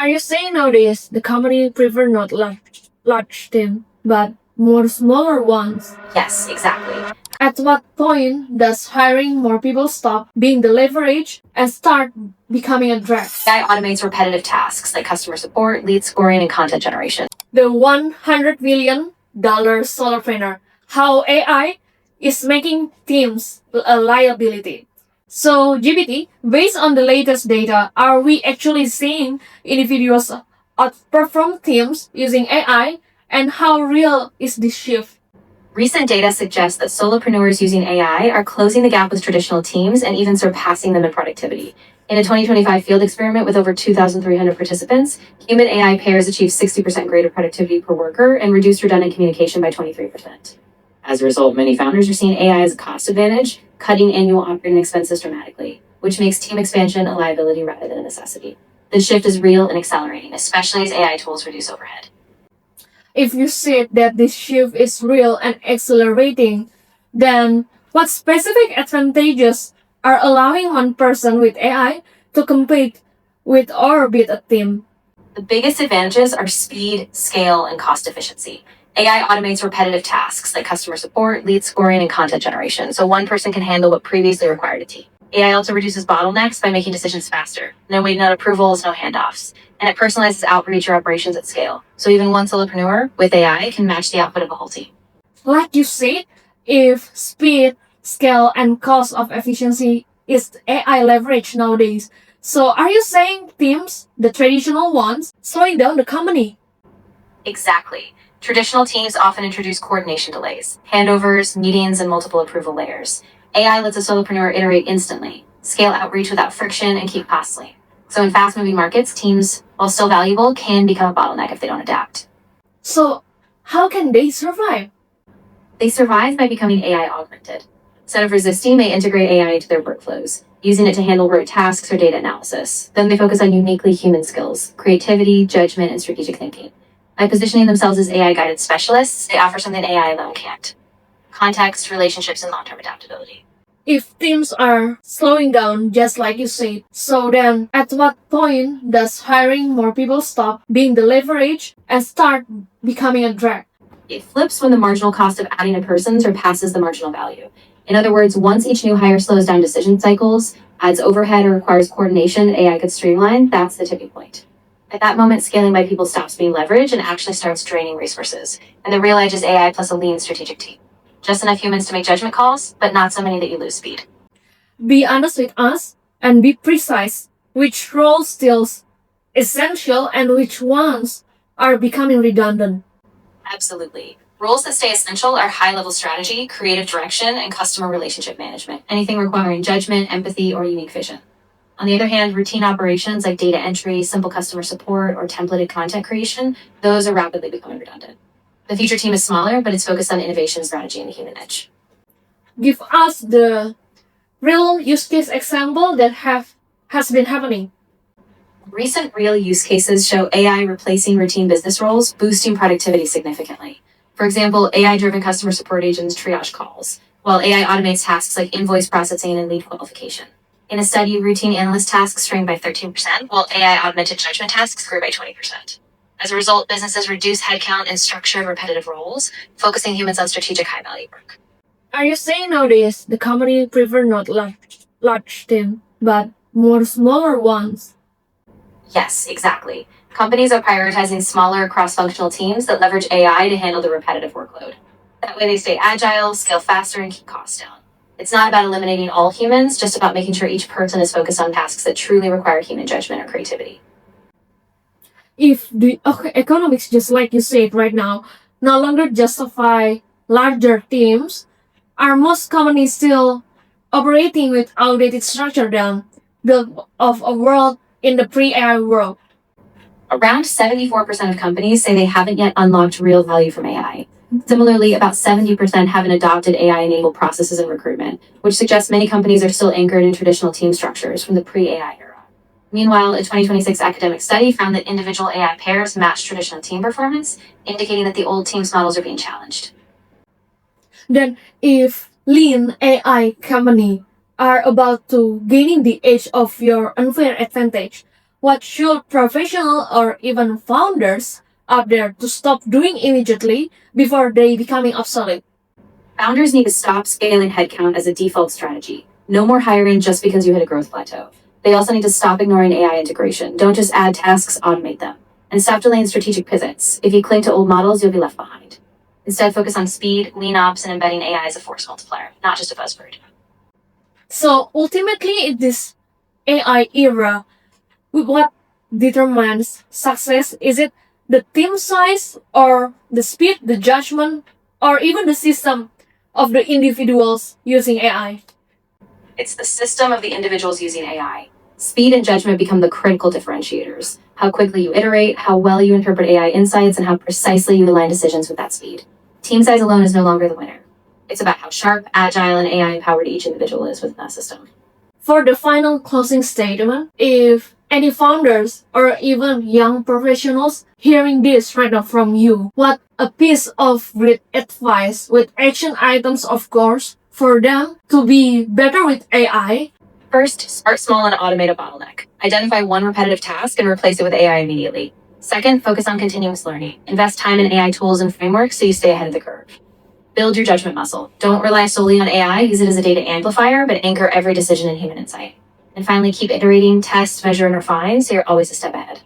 Are you saying nowadays the company prefer not large team, but more smaller ones? Yes, exactly. At what point does hiring more people stop being the leverage and start becoming a drag? AI automates repetitive tasks like customer support, lead scoring, and content generation. The $100 million solopreneur. How AI is making teams a liability. So, GPT, based on the latest data, are we actually seeing individuals outperform teams using AI? And how real is this shift? Recent data suggests that solopreneurs using AI are closing the gap with traditional teams and even surpassing them in productivity. In a 2025 field experiment with over 2,300 participants, human AI pairs achieved 60% greater productivity per worker and reduced redundant communication by 23%. As a result, many founders are seeing AI as a cost advantage, cutting annual operating expenses dramatically, which makes team expansion a liability rather than a necessity. This shift is real and accelerating, especially as AI tools reduce overhead. If you see that this shift is real and accelerating, then what specific advantages are allowing one person with AI to compete with or beat a team? The biggest advantages are speed, scale, and cost efficiency. AI automates repetitive tasks like customer support, lead scoring, and content generation, so one person can handle what previously required a team. AI also reduces bottlenecks by making decisions faster. No waiting on approvals, no handoffs. And it personalizes outreach or operations at scale. So even one solopreneur with AI can match the output of a whole team. Like you said, if speed, scale, and cost of efficiency is AI leverage nowadays, so are you saying teams, the traditional ones, slowing down the company? Exactly. Traditional teams often introduce coordination delays, handovers, meetings, and multiple approval layers. AI lets a solopreneur iterate instantly, scale outreach without friction, and keep costs lean. So in fast-moving markets, teams, while still valuable, can become a bottleneck if they don't adapt. So, how can they survive? They survive by becoming AI augmented. Instead of resisting, they integrate AI into their workflows, using it to handle rote tasks or data analysis. Then they focus on uniquely human skills, creativity, judgment, and strategic thinking. By positioning themselves as AI-guided specialists, they offer something AI alone can't: context, relationships, and long-term adaptability. If teams are slowing down, just like you said, so then at what point does hiring more people stop being the leverage and start becoming a drag? It flips when the marginal cost of adding a person surpasses the marginal value. In other words, once each new hire slows down decision cycles, adds overhead, or requires coordination AI could streamline, that's the tipping point. At that moment, scaling by people stops being leverage and actually starts draining resources. And the real edge is AI plus a lean strategic team. Just enough humans to make judgment calls, but not so many that you lose speed. Be honest with us and be precise. Which roles still essential and which ones are becoming redundant? Absolutely. Roles that stay essential are high-level strategy, creative direction, and customer relationship management, anything requiring judgment, empathy, or unique vision. On the other hand, routine operations like data entry, simple customer support, or templated content creation, those are rapidly becoming redundant. The future team is smaller, but it's focused on innovation, strategy, and the human edge. Give us the real use case example that has been happening. Recent real use cases show AI replacing routine business roles, boosting productivity significantly. For example, AI-driven customer support agents triage calls, while AI automates tasks like invoice processing and lead qualification. In a study, routine analyst tasks shrank by 13%, while AI-augmented judgment tasks grew by 20%. As a result, businesses reduce headcount and structure repetitive roles, focusing humans on strategic high-value work. Are you saying nowadays the company prefer not large team, but more smaller ones? Yes, exactly. Companies are prioritizing smaller cross-functional teams that leverage AI to handle the repetitive workload. That way they stay agile, scale faster, and keep costs down. It's not about eliminating all humans, just about making sure each person is focused on tasks that truly require human judgment or creativity. If the economics, just like you said right now, no longer justify larger teams, are most companies still operating with outdated structure than built of a world in the pre-AI world? Around 74% of companies say they haven't yet unlocked real value from AI. Similarly, about 70% haven't adopted AI-enabled processes in recruitment, which suggests many companies are still anchored in traditional team structures from the pre-AI era. Meanwhile, a 2026 academic study found that individual AI pairs match traditional team performance, indicating that the old teams models are being challenged. Then, if lean AI company are about to gaining the edge of your unfair advantage, What should professionals or even founders out there to stop doing immediately before they becoming obsolete? Founders need to stop scaling headcount as a default strategy. No more hiring just because you hit a growth plateau. They also need to stop ignoring AI integration. Don't just add tasks, automate them. And stop delaying strategic pivots. If you cling to old models, you'll be left behind. Instead, focus on speed, lean ops, and embedding AI as a force multiplier, not just a buzzword. So ultimately, in this AI era, what determines success? Is it the team size or the speed, the judgment, or even the system of the individuals using AI? It's the system of the individuals using AI. Speed and judgment become the critical differentiators. How quickly you iterate, how well you interpret AI insights, and how precisely you align decisions with that speed. Team size alone is no longer the winner. It's about how sharp, agile, and AI empowered each individual is within that system. For the final closing statement, if any founders or even young professionals hearing this right now from you, what a piece of great advice with action items, of course, for them to be better with AI. First, start small and automate a bottleneck. Identify one repetitive task and replace it with AI immediately. Second, focus on continuous learning. Invest time in AI tools and frameworks so you stay ahead of the curve. Build your judgment muscle. Don't rely solely on AI, use it as a data amplifier, but anchor every decision in human insight. And finally, keep iterating, test, measure, and refine so you're always a step ahead.